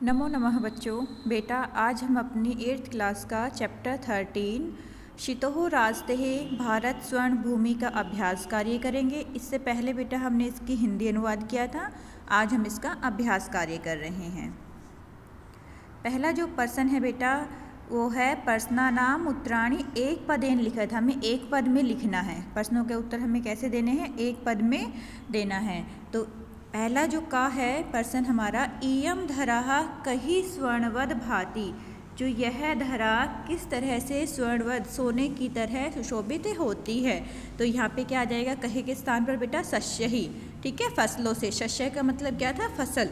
नमो नमः बच्चों। बेटा आज हम अपनी 8th क्लास का चैप्टर 13 शितोः राजतेः भारत स्वर्ण भूमि का अभ्यास कार्य करेंगे। इससे पहले बेटा हमने इसकी हिंदी अनुवाद किया था। आज हम इसका अभ्यास कार्य कर रहे हैं। पहला जो पर्सन है बेटा वो है पर्सनानाम उत्तराणि एक पदेन लिखत। हमें एक पद में लिखना है। प्रश्नों के उत्तर हमें कैसे देने हैं? एक पद में देना है। तो पहला जो का है पर्सन हमारा इयम धरा कही स्वर्णवद भांति। जो यह धरा किस तरह से स्वर्णवद सोने की तरह सुशोभित होती है। तो यहाँ पे क्या आ जाएगा? कहे के स्थान पर बेटा शस्य ही। ठीक है, फसलों से। शस्य का मतलब क्या था? फसल।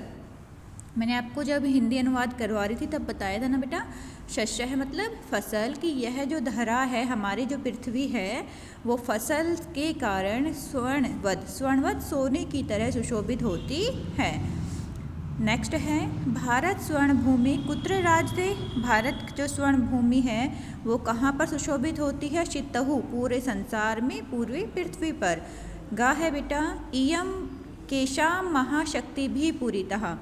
मैंने आपको जब हिंदी अनुवाद करवा रही थी तब बताया था ना बेटा, शस्य है मतलब फसल। कि यह जो धरा है हमारी जो पृथ्वी है वो फसल के कारण स्वर्णवद सोने की तरह सुशोभित होती है। नेक्स्ट है भारत स्वर्ण भूमि कुत्र राजते। भारत जो स्वर्ण भूमि है वो कहाँ पर सुशोभित होती है? शितहु, पूरे संसार में, पूरी पृथ्वी पर। गा है बेटा इयम केशाम महाशक्ति भी पूरितः।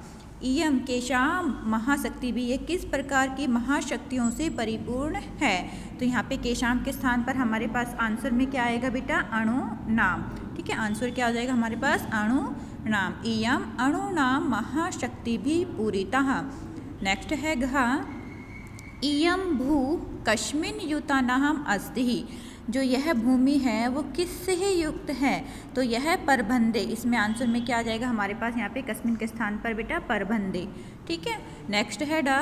इयम केशाम महाशक्ति भी, ये किस प्रकार की महाशक्तियों से परिपूर्ण है। तो यहाँ पे केशाम के स्थान पर हमारे पास आंसर में क्या आएगा बेटा? अणु नाम। ठीक है, आंसर क्या हो जाएगा हमारे पास? अणु नाम। इयम अणु नाम महाशक्ति भी पूरितः। नेक्स्ट है घा इयम भू कस्मिन युतानाम अस्ति। जो यह भूमि है वो किससे युक्त है? तो यह परभंदे। इसमें आंसर में क्या आ जाएगा हमारे पास? यहाँ पे कस्मिन के स्थान पर बेटा परभंदे। ठीक है, नेक्स्ट है डा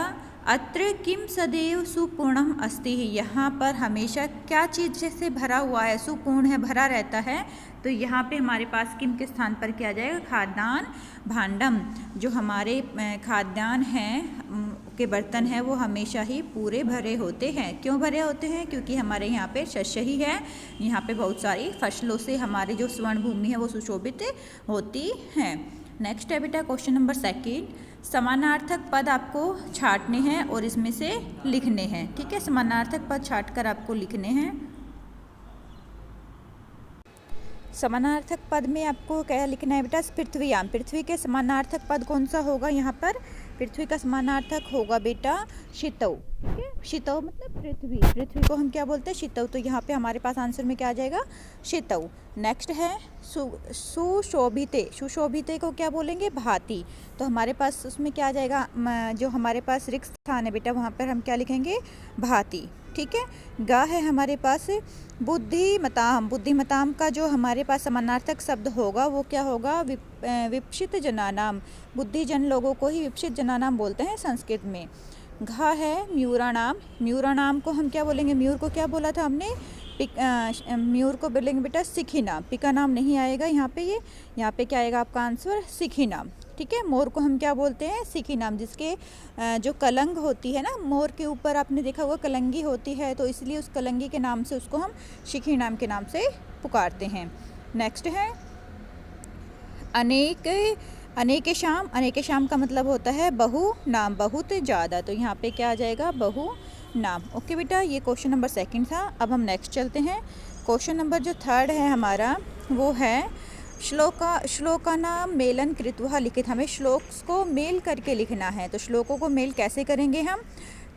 अत्र किम सदैव सुपूर्णम अस्ति। यहाँ पर हमेशा क्या चीज़ से भरा हुआ है? सुपूर्ण है, भरा रहता है। तो यहाँ पे हमारे पास किम के स्थान पर क्या आ जाएगा? खाद्यान्न भांडम। जो हमारे खाद्यान्न हैं के बर्तन हैं वो हमेशा ही पूरे भरे होते हैं। क्यों भरे होते हैं? क्योंकि हमारे यहाँ पे शस्य ही है। यहाँ पे बहुत सारी फसलों से हमारी जो स्वर्ण भूमि है वो सुशोभित होती है। नेक्स्ट है बेटा क्वेश्चन नंबर 2। समानार्थक पद आपको छांटने हैं और इसमें से लिखने हैं। ठीक है, समानार्थक पद छांट कर आपको लिखने हैं। समानार्थक पद में आपको क्या लिखना है बेटा? पृथ्वीयाम। पृथ्वी के समानार्थक पद कौन सा होगा यहाँ पर? पृथ्वी का समानार्थक होगा बेटा शितौ। ठीक है, शितौ मतलब पृथ्वी। पृथ्वी को हम क्या बोलते हैं? शितौ। तो यहाँ पे हमारे पास आंसर में क्या आ जाएगा? शितौ। नेक्स्ट है सुशोभिते। सुशोभिते को क्या बोलेंगे? भांति। तो हमारे पास उसमें क्या आ जाएगा? जो हमारे पास रिक्त स्थान है बेटा वहाँ पर हम क्या लिखेंगे? भांति। ठीक है, गा है हमारे पास बुद्धिमताम। बुद्धिमताम का जो हमारे पास समानार्थक शब्द होगा वो क्या होगा? विपक्षित जनानाम। बुद्धिजन लोगों को ही विपक्षित जनानाम बोलते हैं संस्कृत में। घा है म्यूरानाम। म्यूरानाम को हम क्या बोलेंगे? म्यूर को क्या बोला था हमने? म्यूर को बोलेंगे बेटा सिखी नाम। पिका नाम नहीं आएगा यहाँ पे। यहाँ पे क्या आएगा आपका आंसर? सिखी नाम। ठीक है, मोर को हम क्या बोलते हैं? सिखी नाम। जिसके जो कलंग होती है ना, मोर के ऊपर आपने देखा हुआ कलंगी होती है, तो इसलिए उस कलंगी के नाम से उसको हम सिखी नाम के नाम से पुकारते हैं। नेक्स्ट है अनेकेशाम। अनेकेशाम का मतलब होता है बहु नाम, बहुत ज़्यादा। तो यहाँ पे क्या आ जाएगा? बहु नाम। ओके बेटा, ये क्वेश्चन नंबर 2 था। अब हम नेक्स्ट चलते हैं। क्वेश्चन नंबर जो 3 है हमारा वो है श्लोका नाम मेलन कृत्वा लिखित। हमें श्लोक को मेल करके लिखना है। तो श्लोकों को मेल कैसे करेंगे हम?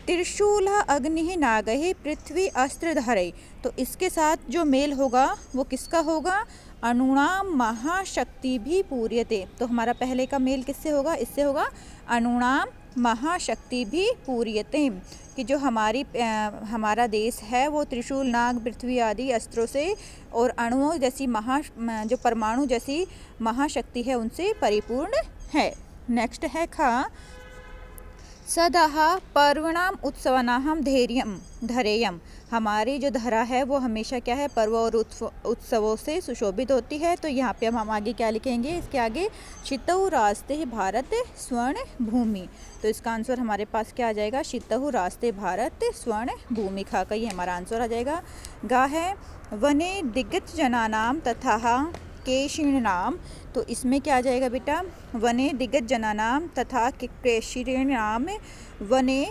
त्रिशूल अग्नि नागहे पृथ्वी अस्त्र धरे। तो इसके साथ जो मेल होगा वो किसका होगा? अणुणाम महाशक्ति भी पूर्यते। तो हमारा पहले का मेल किससे होगा? इससे होगा अणुणाम महाशक्ति भी पूर्यते। कि जो हमारा देश है वो त्रिशूल नाग पृथ्वी आदि अस्त्रों से और अणुओं जैसी जो परमाणु जैसी महाशक्ति है उनसे परिपूर्ण है। नेक्स्ट है खा सदाह पर्वणाम उत्सवनाहम धैर्यम। हमारी जो धरा है वो हमेशा क्या है? पर्व और उत्सवों से सुशोभित होती है। तो यहाँ पे हम आगे क्या लिखेंगे? इसके आगे शितहु रास्ते भारत स्वर्ण भूमि। तो इसका आंसर हमारे पास क्या आ जाएगा? शितहु रास्ते भारत स्वर्ण भूमि। खा का ये हमारा आंसर आ जाएगा। गा है वने दिग्गज जनानाम तथा केशिणाम। तो इसमें क्या आ जाएगा बेटा? वने दिग्गज जनानाम तथा केशिणाम वने।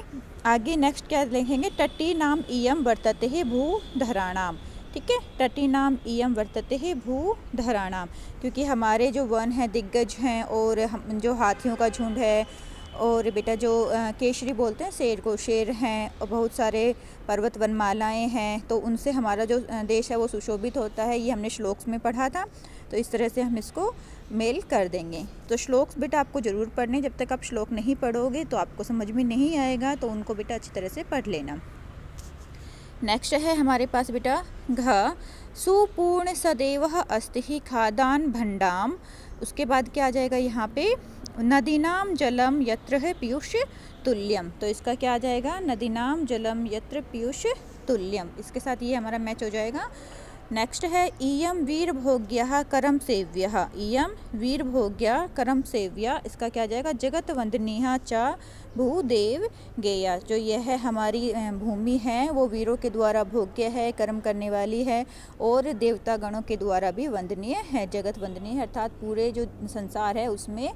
आगे नेक्स्ट क्या लिखेंगे? तटी नाम इयम वर्तते है भूधराणाम। ठीक है, तटी नाम इयम वर्तते है भूधराणाम। क्योंकि हमारे जो वन हैं दिग्गज हैं और जो हाथियों का झुंड है और बेटा जो केशरी बोलते हैं शेर को, शेर हैं और बहुत सारे पर्वत वनमालाएँ हैं, तो उनसे हमारा जो देश है वो सुशोभित होता है। ये हमने श्लोक्स में पढ़ा था, तो इस तरह से हम इसको मेल कर देंगे। तो श्लोक्स बेटा आपको ज़रूर पढ़ने, जब तक आप श्लोक नहीं पढ़ोगे तो आपको समझ में नहीं आएगा, तो उनको बेटा अच्छी तरह से पढ़ लेना। नेक्स्ट है हमारे पास बेटा घ सुपूर्ण सदैव अस्ति ही खादान भंडाम। उसके बाद क्या आ जाएगा यहाँ पे, नदीनाम जलम यत्र है पीयूष तुल्यम। तो इसका क्या आ जाएगा, नदीनाम जलम यत्र पीयूष तुल्यम। इसके साथ ये हमारा मैच हो जाएगा। नेक्स्ट है इयम वीर भोग्य करम सेव्य। इयम वीर भोग्य करम सेव्य, इसका क्या आ जाएगा, जगत वंदनीय च भूदेव गेया। जो यह है हमारी भूमि है वो वीरों के द्वारा भोग्य है, कर्म करने वाली है और देवता गणों के द्वारा भी वंदनीय है। जगत वंदनीय अर्थात पूरे जो संसार है उसमें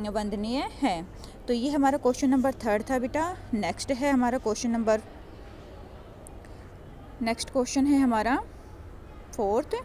वंदनीय है। तो ये हमारा क्वेश्चन नंबर 3 था बेटा। नेक्स्ट है हमारा नेक्स्ट क्वेश्चन है हमारा 4th।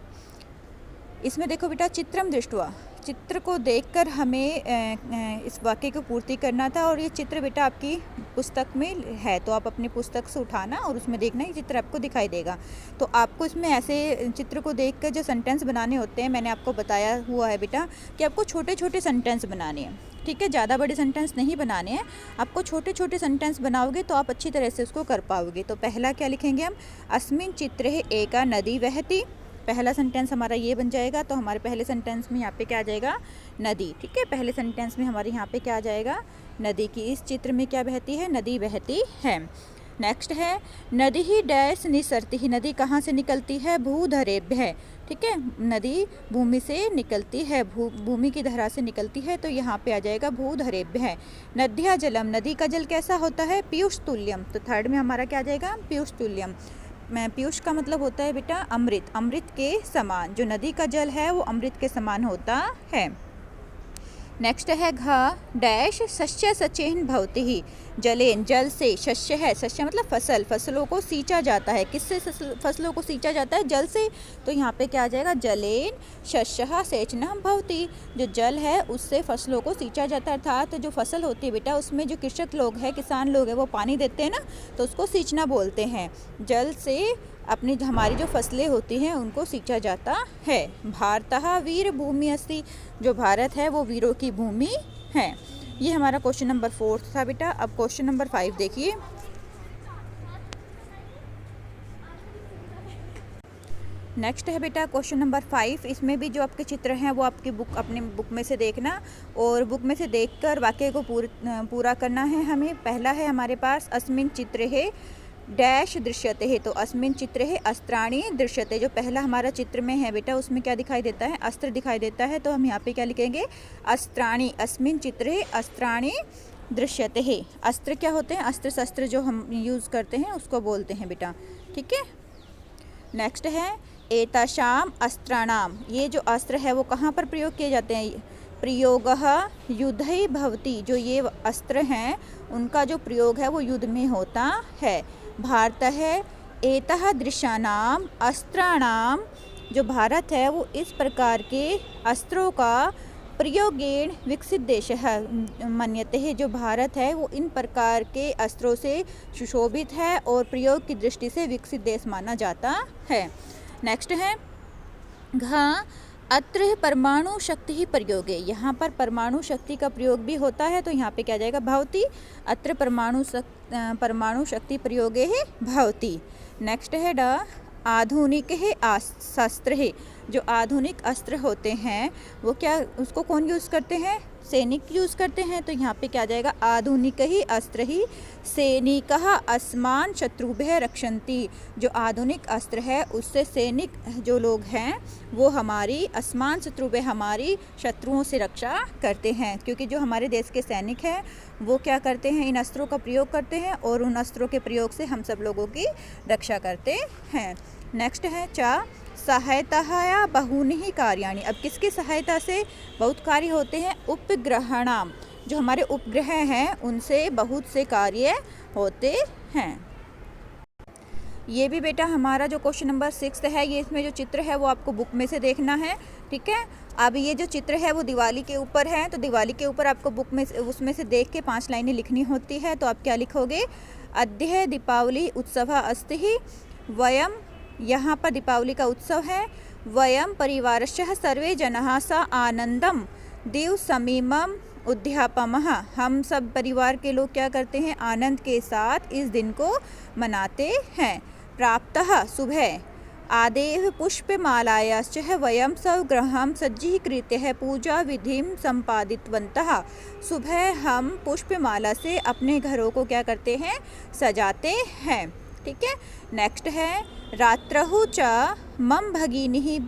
इसमें देखो बेटा, चित्रम दृष्टवा, चित्र को देखकर हमें इस वाक्य को पूर्ति करना था। और ये चित्र बेटा आपकी पुस्तक में है, तो आप अपनी पुस्तक से उठाना और उसमें देखना, ये चित्र आपको दिखाई देगा। तो आपको इसमें ऐसे चित्र को देखकर जो सेंटेंस बनाने होते हैं, मैंने आपको बताया हुआ है बेटा कि आपको छोटे छोटे सेंटेंस बनाने हैं, ठीक है, ज़्यादा बड़े सेंटेंस नहीं बनाने हैं। आपको छोटे छोटे सेंटेंस बनाओगे तो आप अच्छी तरह से उसको कर पाओगे। तो पहला क्या लिखेंगे हम, अस्मिन चित्रे एका नदी वहती। पहला सेंटेंस हमारा ये बन जाएगा। तो हमारे पहले सेंटेंस में यहाँ पे क्या आ जाएगा, नदी, ठीक है। पहले सेंटेंस में हमारे यहाँ पे क्या आ जाएगा, नदी की। इस चित्र में क्या बहती है, नदी बहती है। नेक्स्ट है नदी ही डैश निसरती ही, नदी कहाँ से निकलती है, भूधरेभ्य, ठीक है, नदी भूमि से निकलती है, भूमि की धरा से निकलती है। तो यहाँ पे आ जाएगा भूधरेभ्य। नद्या जलम, नदी का जल कैसा होता है, पीयूष तुल्यम। तो थर्ड में हमारा क्या आ जाएगा, पीयूष तुल्यम। पीयूष का मतलब होता है बेटा अमृत, अमृत के समान। जो नदी का जल है वो अमृत के समान होता है। नेक्स्ट है घ डैश शस्य सचेन भवति ही, जलेन, जल से, शस्य है, शस्य मतलब फसल, फसलों को सींचा जाता है। किससे फसलों को सींचा जाता है, जल से। तो यहाँ पे क्या आ जाएगा, जलेन शस्य सेचनम भवति, जो जल है उससे फसलों को सींचा जाता है। अर्थात जो फसल होती है बेटा उसमें जो कृषक लोग हैं, किसान लोग हैं, वो पानी देते हैं ना, तो उसको सींचना बोलते हैं। जल से अपनी हमारी जो फसलें होती हैं उनको सींचा जाता है। भारतः वीर भूमि अस्ति, जो भारत है वो वीरों की भूमि है। ये हमारा क्वेश्चन नंबर 4 था बेटा। अब क्वेश्चन नंबर 5 देखिए। नेक्स्ट है बेटा क्वेश्चन नंबर 5। इसमें भी जो आपके चित्र हैं वो आपकी अपनी बुक में से देखना और बुक में से देखकर वाक्य को पूरा करना है हमें। पहला है हमारे पास अस्मिन चित्र है डैश दृश्यते है। तो अस्मिन चित्र है अस्त्राणी दृश्यते, जो पहला हमारा चित्र में है बेटा उसमें क्या दिखाई देता है, अस्त्र दिखाई देता है। तो हम यहाँ पे क्या लिखेंगे, अस्त्राणी। अस्मिन चित्र है अस्त्राणी दृश्यते है। अस्त्र क्या होते हैं, अस्त्र शस्त्र जो हम यूज़ करते हैं उसको बोलते हैं बेटा, ठीक है। नेक्स्ट है एताशाम अस्त्राणाम, ये जो अस्त्र है वो कहाँ पर प्रयोग किए जाते हैं, प्रयोगः युद्धै भवति, जो ये अस्त्र हैं उनका जो प्रयोग है वो युद्ध में होता है। भारत है एतः दृश्यानाम अस्त्राणाम, जो भारत है वो इस प्रकार के अस्त्रों का प्रयोगेण विकसित देश है मन्यते है, जो भारत है वो इन प्रकार के अस्त्रों से सुशोभित है और प्रयोग की दृष्टि से विकसित देश माना जाता है। नेक्स्ट है घ अत्र परमाणु शक्ति ही प्रयोग है, यहाँ पर परमाणु शक्ति का प्रयोग भी होता है। तो यहाँ पे क्या जाएगा, भवती। अत्र परमाणु शक्ति प्रयोग है भवती। नेक्स्ट है ड आधुनिक है शस्त्र है, जो आधुनिक अस्त्र होते हैं वो क्या, उसको कौन यूज़ करते हैं, सैनिक यूज़ करते हैं। तो यहाँ पे क्या जाएगा, आधुनिक ही अस्त्र ही सैनिकः अस्मान शत्रुभ्यः रक्षन्ति, जो आधुनिक अस्त्र है उससे सैनिक जो लोग हैं वो हमारी अस्मान शत्रुभ्यः, हमारी शत्रुओं से रक्षा करते हैं। क्योंकि जो हमारे देश के सैनिक हैं वो क्या करते हैं, इन अस्त्रों का प्रयोग करते हैं और उन अस्त्रों के प्रयोग से हम सब लोगों की रक्षा करते हैं। नेक्स्ट है चा सहायता या बहूनि ही कार्याणि, अब किसकी सहायता से बहुत कार्य होते हैं, उपग्रहणाम, जो हमारे उपग्रह हैं उनसे बहुत से कार्य होते हैं। ये भी बेटा हमारा जो क्वेश्चन नंबर 6 है, ये इसमें जो चित्र है वो आपको बुक में से देखना है। ठीक है। अब ये जो चित्र है वो दिवाली के ऊपर है, तो दिवाली के ऊपर आपको बुक में उसमें से देख के 5 लाइनें लिखनी होती है। तो आप क्या लिखोगे? अद्य दीपावली उत्सव अस्ति वयम, यहाँ पर दीपावली का उत्सव है। वयम परिवारस्य सर्वे जनाः सा आनंदम दिव समीमम उद्यापमः, हम सब परिवार के लोग क्या करते हैं? आनंद के साथ इस दिन को मनाते हैं। प्राप्तः सुबह आदेव पुष्पमालायाश्च वयं स्वगृहं सज्जीकृत्य पूजा विधिं संपादितवन्तः, सुबह हम पुष्पमाला से अपने घरों को क्या करते हैं? सजाते हैं। ठीक है। नेक्स्ट है रात्रहु च मम भगिनी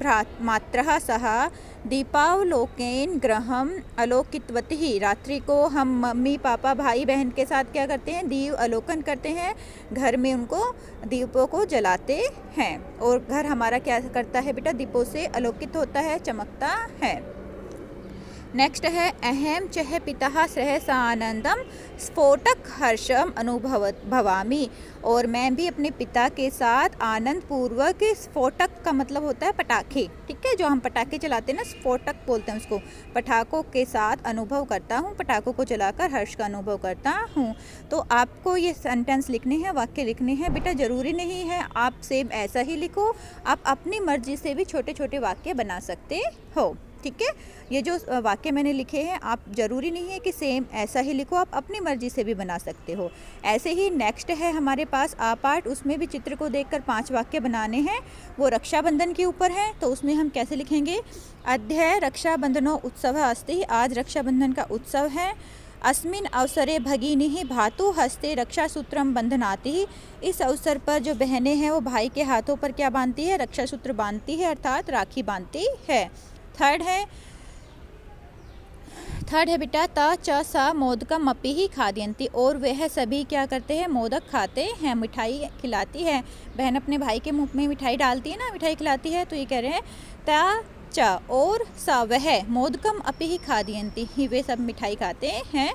मात्रः सह दीपावलोकेन गृहम अलोकितवती, रात्रि को हम मम्मी पापा भाई बहन के साथ क्या करते हैं? दीप अलोकन करते हैं, घर में उनको दीपों को जलाते हैं। और घर हमारा क्या करता है बेटा? दीपों से आलोकित होता है, चमकता है। नेक्स्ट है अहम चह पिता सहसा आनंदम स्फोटक हर्षम भवामी, और मैं भी अपने पिता के साथ आनंद पूर्वक, स्फोटक का मतलब होता है पटाखे, ठीक है, जो हम पटाखे चलाते हैं ना, स्फोटक बोलते हैं उसको, पटाखों के साथ अनुभव करता हूँ, पटाखों को जलाकर हर्ष का अनुभव करता हूँ। तो आपको ये सेंटेंस लिखने हैं, वाक्य लिखने हैं बेटा, ज़रूरी नहीं है आप सेम ऐसा ही लिखो, आप अपनी मर्जी से भी छोटे छोटे वाक्य बना सकते हो। ठीक है। ये जो वाक्य मैंने लिखे हैं आप ज़रूरी नहीं है कि सेम ऐसा ही लिखो, आप अपनी मर्जी से भी बना सकते हो। ऐसे ही नेक्स्ट है हमारे पास आ पार्ट, उसमें भी चित्र को देखकर 5 वाक्य बनाने हैं। वो रक्षाबंधन के ऊपर है, तो उसमें हम कैसे लिखेंगे? अद्य रक्षाबंधनो उत्सव अस्ति, आज रक्षाबंधन का उत्सव है। अस्मिन अवसरे भगिनी भातु हस्ते रक्षासूत्रम बंधनाति, इस अवसर पर जो बहनें हैं वो भाई के हाथों पर क्या बांधती है? रक्षासूत्र बांधती है, अर्थात राखी बांधती है। थर्ड है बेटा त च स मोदकम अपि ही खाद्यंती, और वह सभी क्या करते हैं? मोदक खाते हैं, मिठाई खिलाती है। बहन अपने भाई के मुंह में मिठाई डालती है ना, मिठाई खिलाती है, तो ये कह रहे हैं त च और स वह मोदकम अपि ही खाद्यंती, ही वे सब मिठाई खाते हैं।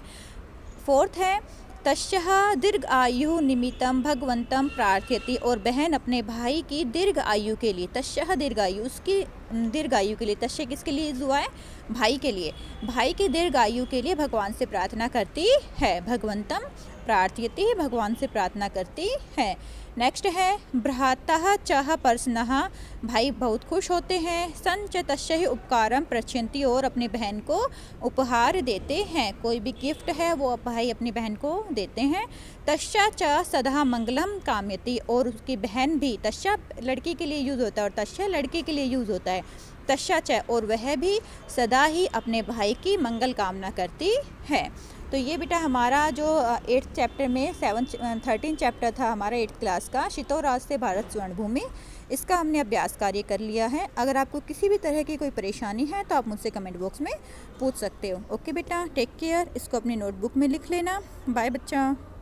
फोर्थ है तस्यः दीर्घ आयु निमित्तम भगवंतम प्रार्थयति, और बहन अपने भाई की दीर्घ आयु के लिए, तस्यः दीर्घ आयु, उसकी दीर्घ आयु के लिए, तस्य किसके लिए हुआ है? भाई के लिए, भाई की दीर्घ आयु के लिए भगवान से प्रार्थना करती है। भगवंतम प्रार्थयति, भगवान से प्रार्थना करती है। नेक्स्ट है भ्रातः चह परसनः, भाई बहुत खुश होते हैं। संच तस्य ही उपकारम प्रच्छन्ति, और अपनी बहन को उपहार देते हैं, कोई भी गिफ्ट है वो भाई अपनी बहन को देते हैं। तस्या च सदा मंगलम कामयति, और उसकी बहन भी, तस्या लड़की के लिए यूज़ होता है और तस्या लड़के के लिए यूज़ होता है। तस्या च, और वह भी सदा ही अपने भाई की मंगल कामना करती है। तो ये बेटा हमारा जो 8th चैप्टर में 13 चैप्टर था हमारा 8th क्लास का, शितोह राज से भारत स्वर्ण भूमि, इसका हमने अभ्यास कार्य कर लिया है। अगर आपको किसी भी तरह की कोई परेशानी है तो आप मुझसे कमेंट बॉक्स में पूछ सकते हो। ओके बेटा, टेक केयर, इसको अपनी नोटबुक में लिख लेना। बाय बच्चा।